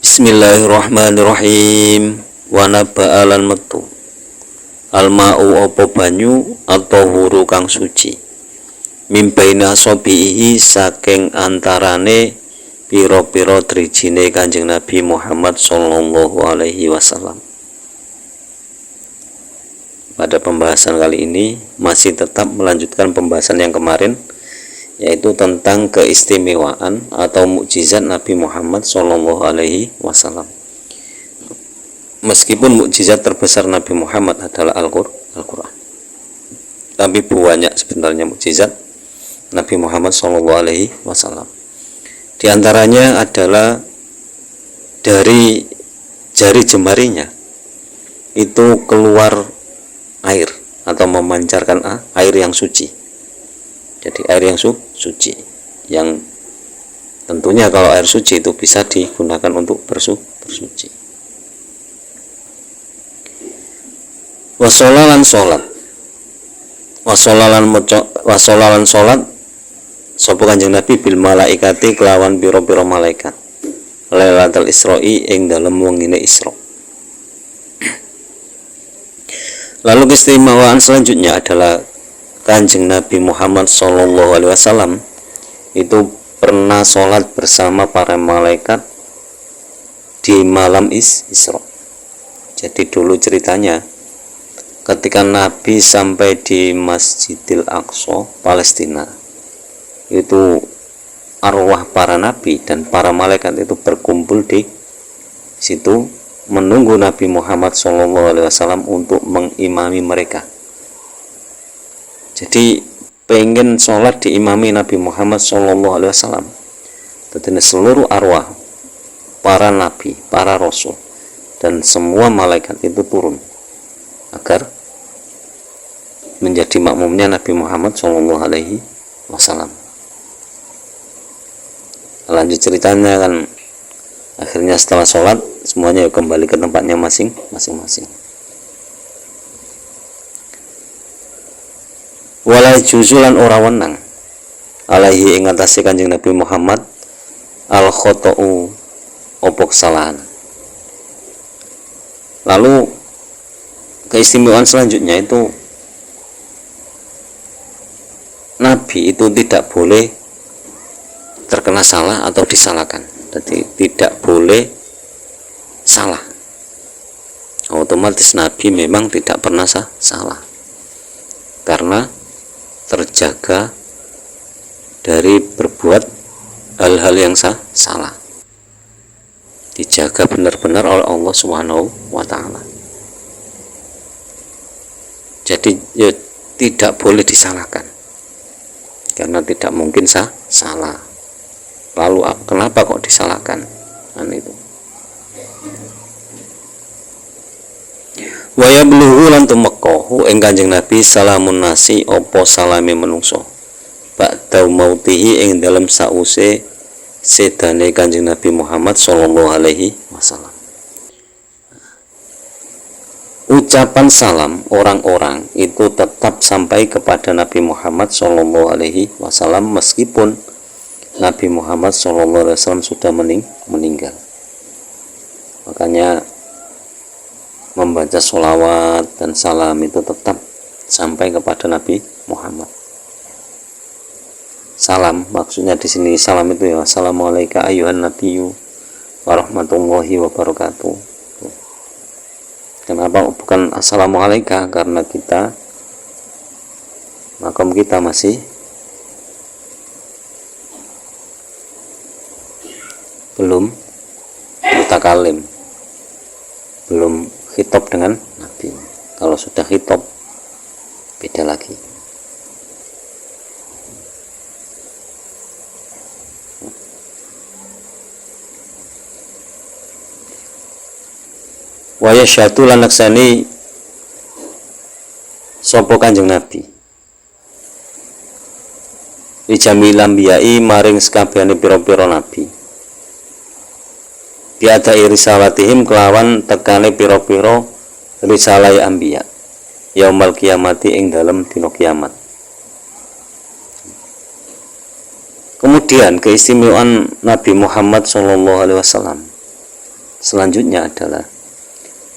Bismillahirrahmanirrahim. Wa naba'alan metu alma'u opo banyu atau huru kang suci mimbaina sobihi saking antarane piro-piro drijine Kanjeng Nabi Muhammad sallallahu alaihi wasallam. Pada pembahasan kali ini masih tetap melanjutkan pembahasan yang kemarin, yaitu tentang keistimewaan atau mukjizat Nabi Muhammad sallallahu alaihi wasallam. Meskipun mukjizat terbesar Nabi Muhammad adalah Al-Qur'an, tapi banyak sebenarnya mukjizat Nabi Muhammad sallallahu alaihi wasallam. Di antaranya adalah dari jari jemarinya itu keluar air atau memancarkan air yang suci. Jadi air yang suci, yang tentunya kalau air suci itu bisa digunakan untuk bersuci. Wasolalan solat, wasolalan solat. Sapa Kanjeng Nabi bil malaikati kelawan piro-piro malaikat. Lailatul Isra'i ing dalem wengine Isra. Lalu keistimewaan selanjutnya adalah Kanjeng Nabi Muhammad sallallahu alaihi wasallam itu pernah sholat bersama para malaikat di malam Isra. Jadi dulu ceritanya ketika Nabi sampai di Masjidil Aqsa, Palestina, itu arwah para nabi dan para malaikat itu berkumpul di situ menunggu Nabi Muhammad SAW untuk mengimami mereka. Jadi pengen sholat diimami Nabi Muhammad SAW. Tetapi seluruh arwah para nabi, para rasul dan semua malaikat itu turun agar menjadi makmumnya Nabi Muhammad SAW. Lanjut ceritanya kan, akhirnya setelah sholat semuanya kembali ke tempatnya masing-masing. Walai juzulan ora wenang alaihi ing atase Kanjeng Nabi Muhammad al khota'u opo kesalahan. Lalu keistimewaan selanjutnya itu Nabi itu tidak boleh terkena salah atau disalahkan. Jadi tidak boleh salah. Otomatis Nabi memang tidak pernah salah, karena terjaga dari berbuat hal-hal yang salah. Dijaga benar-benar oleh Allah Subhanahu wa taala. Jadi ya, tidak boleh disalahkan, karena tidak mungkin salah. Lalu kenapa kok disalahkan? Itu. Wa yablughu lan tumekahu ing Kanjeng Nabi salamun nasi apa salame menungso. Ba'da mautihi ing dalem sause sedane Kanjeng Nabi Muhammad sallallahu alaihi wasallam. Ucapan salam orang-orang itu tetap sampai kepada Nabi Muhammad sallallahu alaihi wasallam meskipun Nabi Muhammad SAW sudah meninggal. Makanya membaca sholawat dan salam itu tetap sampai kepada Nabi Muhammad. Salam maksudnya di sini salam itu ya, assalamualaikum ayuhan nabiyyu warahmatullahi wabarakatuh. Kenapa bukan assalamualaikum? Karena makam kita masih belum mutakalim, belum khitab dengan Nabi. Kalau sudah khitab beda lagi. Wa yasyhadu lan naksani sapa Kanjeng Nabi li jamil ambiyai maring sekabehane pira-pira nabi biada risalatihim kelawan tekane pira-pira risalai ambiya yaumal kiamati ing dalem dina kiamat. Kemudian keistimewaan Nabi Muhammad SAW selanjutnya adalah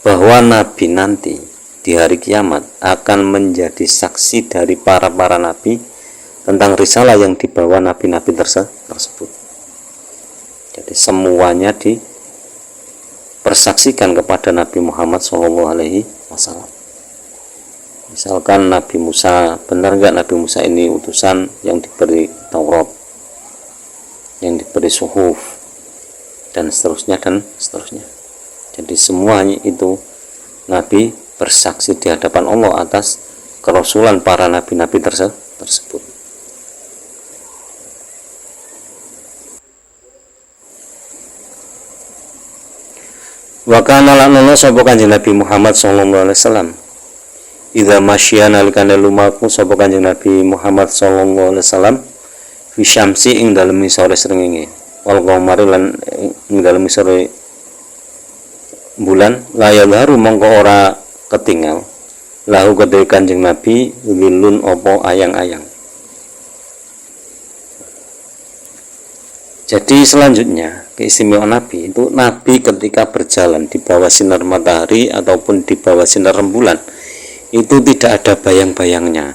bahwa Nabi nanti di hari kiamat akan menjadi saksi dari para nabi tentang risalah yang dibawa nabi-nabi tersebut. Jadi semuanya dipersaksikan kepada Nabi Muhammad SAW. Misalkan Nabi Musa, benar nggak Nabi Musa ini utusan yang diberi Taurat, yang diberi suhuf, dan seterusnya dan seterusnya. Jadi semuanya itu Nabi bersaksi di hadapan Allah atas kerasulan para nabi-nabi tersebut. Wa kana lana sapa Kanjeng Nabi Muhammad sallallahu alaihi wasallam idza masya nalikane lumaku sapa Kanjeng Nabi Muhammad sallallahu alaihi wasallam fi syamsi ing dalem sore srengenge wal qamari lan ing dalem sore bulan layal haru mongko ora ketinggal lahu kedhe Kanjeng Nabi wilun opo ayang-ayang. Jadi selanjutnya keistimewaan Nabi itu, Nabi ketika berjalan di bawah sinar matahari ataupun di bawah sinar rembulan itu tidak ada bayang-bayangnya.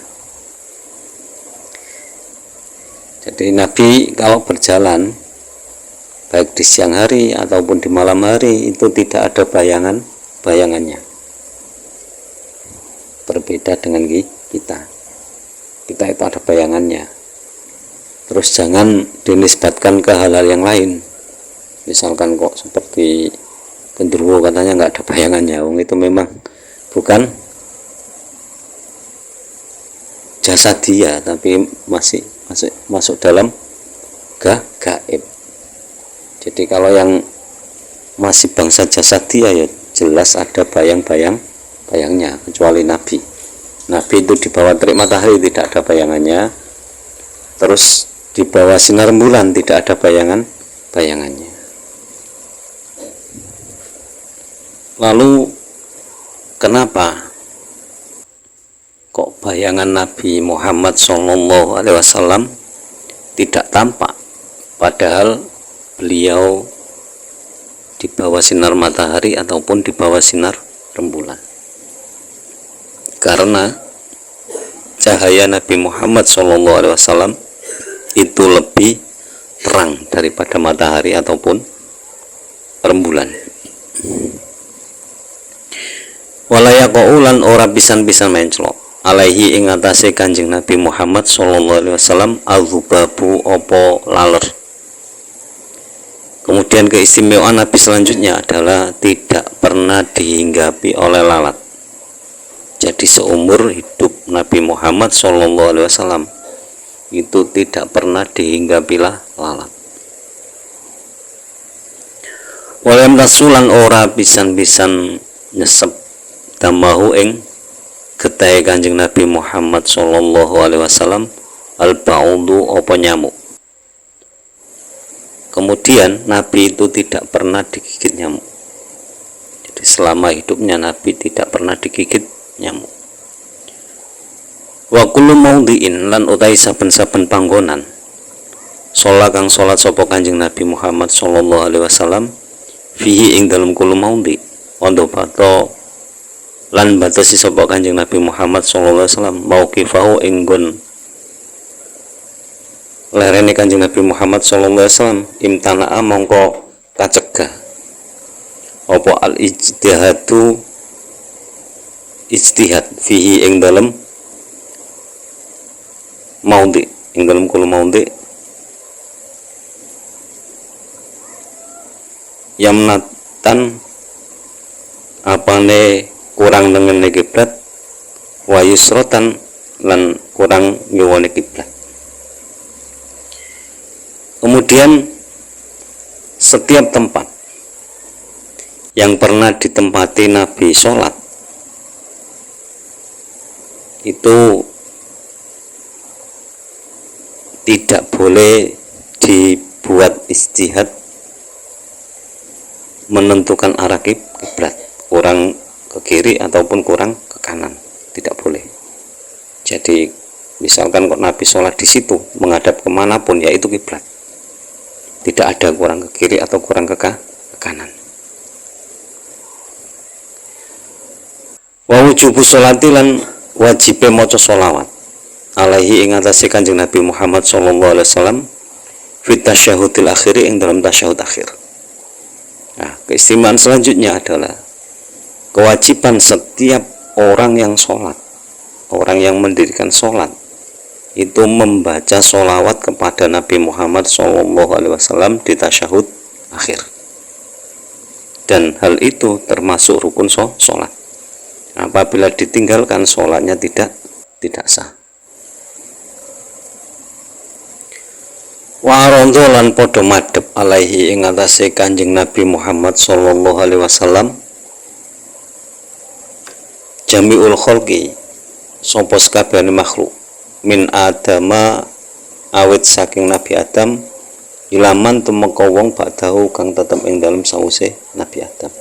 Jadi Nabi kalau berjalan baik di siang hari ataupun di malam hari itu tidak ada bayangannya. Berbeda dengan kita itu ada bayangannya. Terus jangan dinisbatkan ke hal-hal yang lain. Misalkan kok seperti genderuwo katanya nggak ada bayangannya, itu memang bukan jasad dia, tapi masih masuk dalam gaib. Jadi kalau yang masih bangsa jasad dia ya jelas ada bayangnya, kecuali Nabi itu di bawah terik matahari tidak ada bayangannya, terus di bawah sinar rembulan tidak ada bayangannya. Lalu kenapa kok bayangan Nabi Muhammad SAW tidak tampak, padahal beliau di bawah sinar matahari ataupun di bawah sinar rembulan? Karena cahaya Nabi Muhammad SAW itu lebih terang daripada matahari ataupun rembulan. Walayaqaulan ora pisan-pisan menclok alaihi ing atase Kanjeng Nabi Muhammad SAW al-zubabu opo laler. Kemudian keistimewaan Nabi selanjutnya adalah tidak pernah dihinggapi oleh lalat. Jadi seumur hidup Nabi Muhammad SAW itu tidak pernah dihinggapilah lalat. Walam tasulan ora pisan-pisan nyesep damahu ing getahe Kanjeng Nabi Muhammad SAW al-ba'udu apa nyamuk. Kemudian Nabi itu tidak pernah digigit nyamuk. Jadi selama hidupnya Nabi tidak pernah digigit nyamuk. Wa kullu maudhi'in lan utai saben-saben panggonan sholat kang sholat sapa Kanjeng Nabi Muhammad SAW fihi ing dalem kullu maudhi wanda bato lan batasi sapa Kanjeng Nabi Muhammad SAW mauqifahu ing nggon lerene Kanjeng Nabi Muhammad SAW imtana'a mongko kacegah apa al ijtihad fihi ing dalem maudhi ing dalem kulo maudhi yamnatan apane kurang dengan kiblat wa yusrotan lan kurang nyuwune kiblat. Kemudian setiap tempat yang pernah ditempati Nabi sholat itu tidak boleh dibuat ijtihad menentukan arah kiblat, kurang ke kiri ataupun kurang ke kanan, tidak boleh. Jadi misalkan kok Nabi sholat di situ menghadap kemanapun ya itu kiblat, tidak ada kurang ke kiri atau kurang ke kanan. Wa wujubu sholati lan wajibe maca sholawat alaihi ing atase Kanjeng Nabi Muhammad sallallahu alaihi wasallam fit tasyahudil akhir ing dalam tasyahud akhir. Nah, keistimewaan selanjutnya adalah kewajiban setiap orang yang sholat, orang yang mendirikan sholat itu membaca sholawat kepada Nabi Muhammad SAW di tasyahud akhir, dan hal itu termasuk rukun sholat. Apabila ditinggalkan, sholatnya tidak sah. Wa rondolan podo madhep alaihi ing atase Kanjeng Nabi Muhammad SAW jami'ul khalqi sapa sakabehane makhluk min adama awit saking Nabi Adam ilaman tumeka wong ba'dahu kang tetep ing dalem sawise Nabi Adam.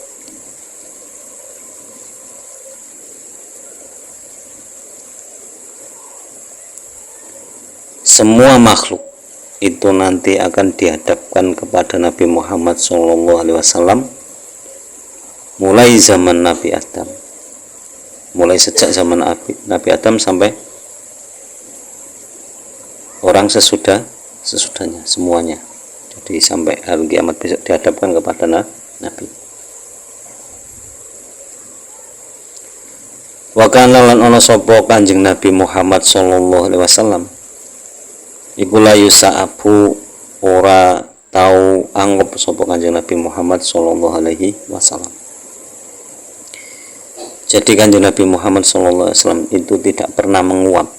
Semua makhluk itu nanti akan dihadapkan kepada Nabi Muhammad SAW mulai zaman Nabi Adam, mulai sejak zaman Nabi Adam sampai orang sesudahnya semuanya. Jadi sampai hari kiamat besok dihadapkan kepada Nabi. Wa kana lan ana sapa Kanjeng Nabi Muhammad SAW iku la yusa'abu ora tau anggap sapa Kanjeng Nabi Muhammad SAW. Jadi Kanjeng Nabi Muhammad SAW itu tidak pernah menguap.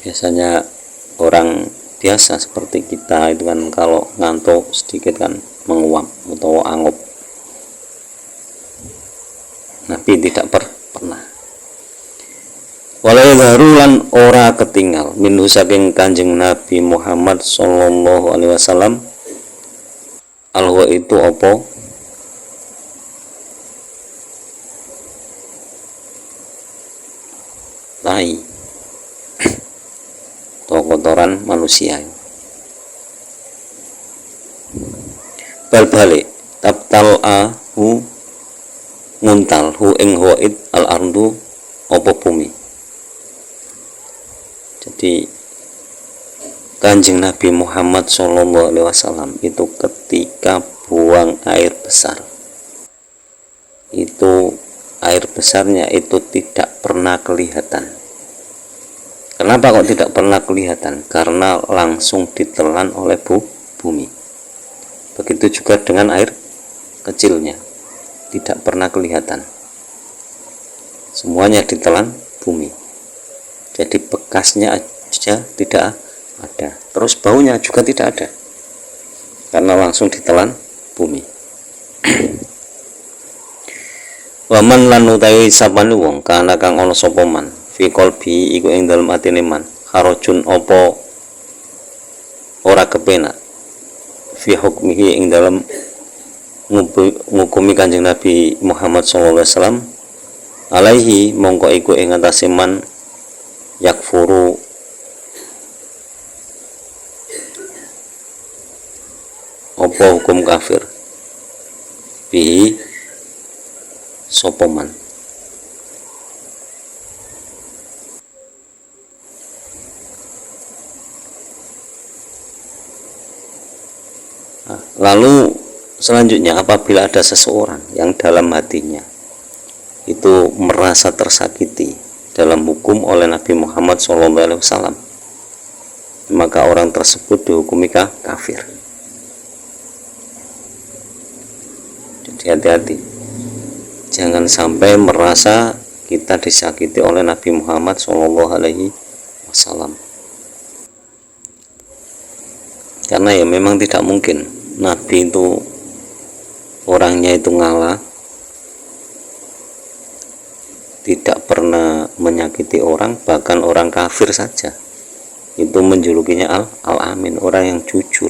Biasanya orang biasa seperti kita itu kan kalau ngantuk sedikit kan menguap atau anggap. Nabi tidak pernah. Walai darulan ora ketinggal minhu saking Kanjeng Nabi Muhammad SAW alwa itu apa tai atau kotoran manusia. Bal-balik tabtal ahu nguntal hu ing huwaid al ardu apa bumi. Jadi Kanjeng Nabi Muhammad SAW itu ketika buang air besar, itu air besarnya itu tidak pernah kelihatan. Kenapa kok tidak pernah kelihatan? Karena langsung ditelan oleh bumi. Begitu juga dengan air kecilnya, tidak pernah kelihatan. Semuanya ditelan bumi. Jadi bekasnya aja tidak ada, terus baunya juga tidak ada, karena langsung ditelan bumi. Waman lan utawi sapane wong kana kang ana sapa man fi qalbi iku ing dalem atine man harajun apa ora kepenak fi hukmihi ing dalem ngukumi Kanjeng Nabi Muhammad SAW alaihi mongko iku ing atase man yakfuru apa hukum kafir bi sopoman. Lalu selanjutnya apabila ada seseorang yang dalam hatinya itu merasa tersakiti dalam hukum oleh Nabi Muhammad SAW, maka orang tersebut dihukumi kafir. Jadi hati-hati, jangan sampai merasa kita disakiti oleh Nabi Muhammad SAW, karena ya memang tidak mungkin Nabi itu orangnya itu ngalah, tidak pernah menyakiti orang, bahkan orang kafir saja itu menjulukinya al-amin, orang yang jujur,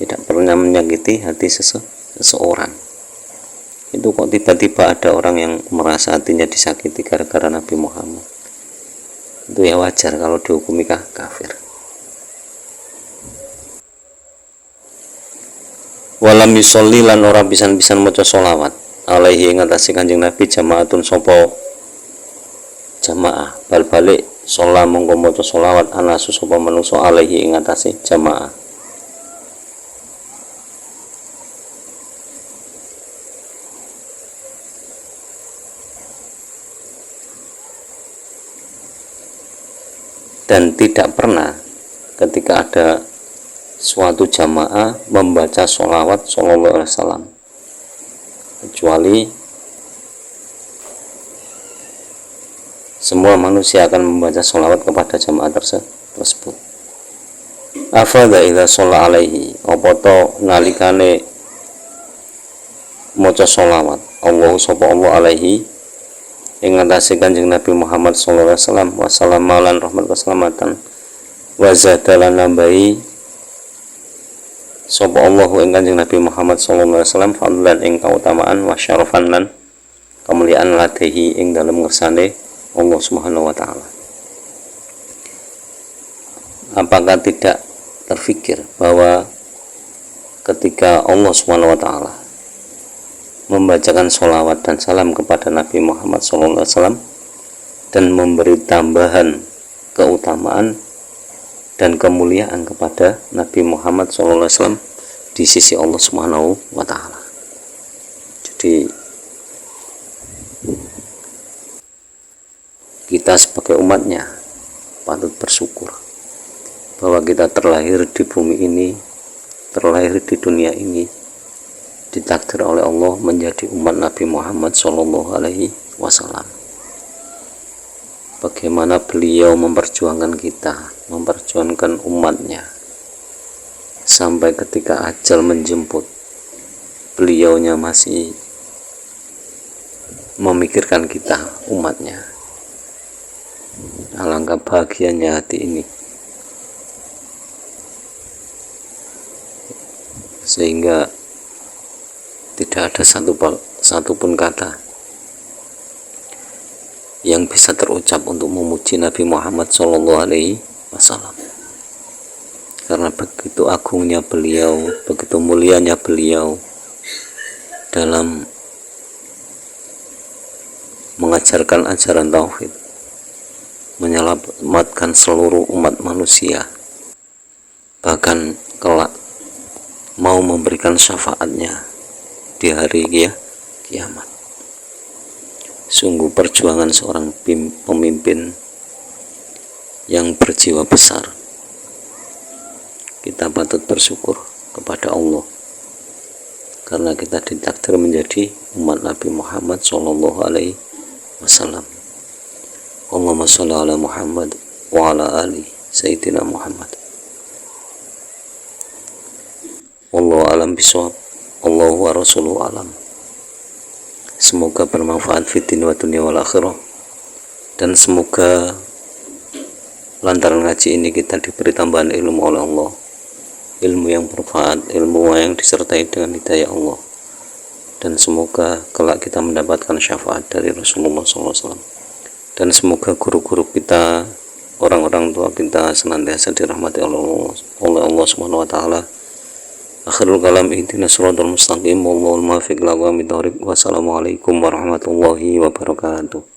tidak pernah menyakiti hati seseorang. Itu kok tiba-tiba ada orang yang merasa hatinya disakiti gara-gara Nabi Muhammad, itu ya wajar kalau dihukumi kafir. Walam yusolli lan ora pisan-pisan maca sholawat alaihi ing atase Kanjeng Nabi jamaatun sapa jamaah bal balik sholat mongko maca sholawat anasu sapa manungsa alaihi ing atase jamaah. Dan tidak pernah ketika ada suatu jamaah membaca sholawat sallallahu alaihi wasallam kecuali semua manusia akan membaca sholawat kepada jamaah tersebut. Afadha idza sholla alaihi apa to nalikane maca sholawat Allah sapa Allah alaihi ing atase Kanjeng Nabi Muhammad sallallahu alaihi wasallam wa salam lan rahmat keselamatan wa zadalan nambahi sapa Allah ing Kanjeng Nabi Muhammad sallallahu alaihi wasallam fadlan ing kautamaan wa syarafan lan kemuliaan ladehi ing dalem ngersane Allah Subhanahu wa taala. Apakah tidak terfikir bahwa ketika Allah Subhanahu wa taala membacakan sholawat dan salam kepada Nabi Muhammad SAW dan memberi tambahan keutamaan dan kemuliaan kepada Nabi Muhammad SAW di sisi Allah Subhanahu wa taala. Jadi kita sebagai umatnya patut bersyukur bahwa kita terlahir di bumi ini, terlahir di dunia ini ditakdir oleh Allah menjadi umat Nabi Muhammad Shallallahu Alaihi Wasallam. Bagaimana beliau memperjuangkan kita, memperjuangkan umatnya sampai ketika ajal menjemput, beliaunya masih memikirkan kita umatnya. Alangkah bahagianya hati ini, sehingga tidak ada satupun kata yang bisa terucap untuk memuji Nabi Muhammad Shallallahu Alaihi Wasallam, karena begitu agungnya beliau, begitu mulianya beliau dalam mengajarkan ajaran tauhid, menyelamatkan seluruh umat manusia, bahkan kelak mau memberikan syafaatnya di hari kiamat. Sungguh perjuangan seorang pemimpin yang berjiwa besar. Kita patut bersyukur kepada Allah karena kita ditakdir menjadi umat Nabi Muhammad Sallallahu Alaihi Wasallam. Allahumma sholli ala Muhammad wa ala ali Sayyidina Muhammad. Wallahu alam bisawab. Allah wa rasuluhu alam. Semoga bermanfaat fitin wa dunia wal akhirah, dan semoga lantaran ngaji ini kita diberi tambahan ilmu oleh Allah, ilmu yang bermanfaat, ilmu yang disertai dengan hidayah Allah, dan semoga kelak kita mendapatkan syafaat dari Rasulullah SAW, dan semoga guru-guru kita, orang-orang tua kita senantiasa dirahmati oleh Allah Subhanahu wa taala. Akhirul kalam ihdinas siratal mustaqim wallahul muwaffiq ila aqwamit thoriq. Wassalamualaikum warahmatullahi wabarakatuh.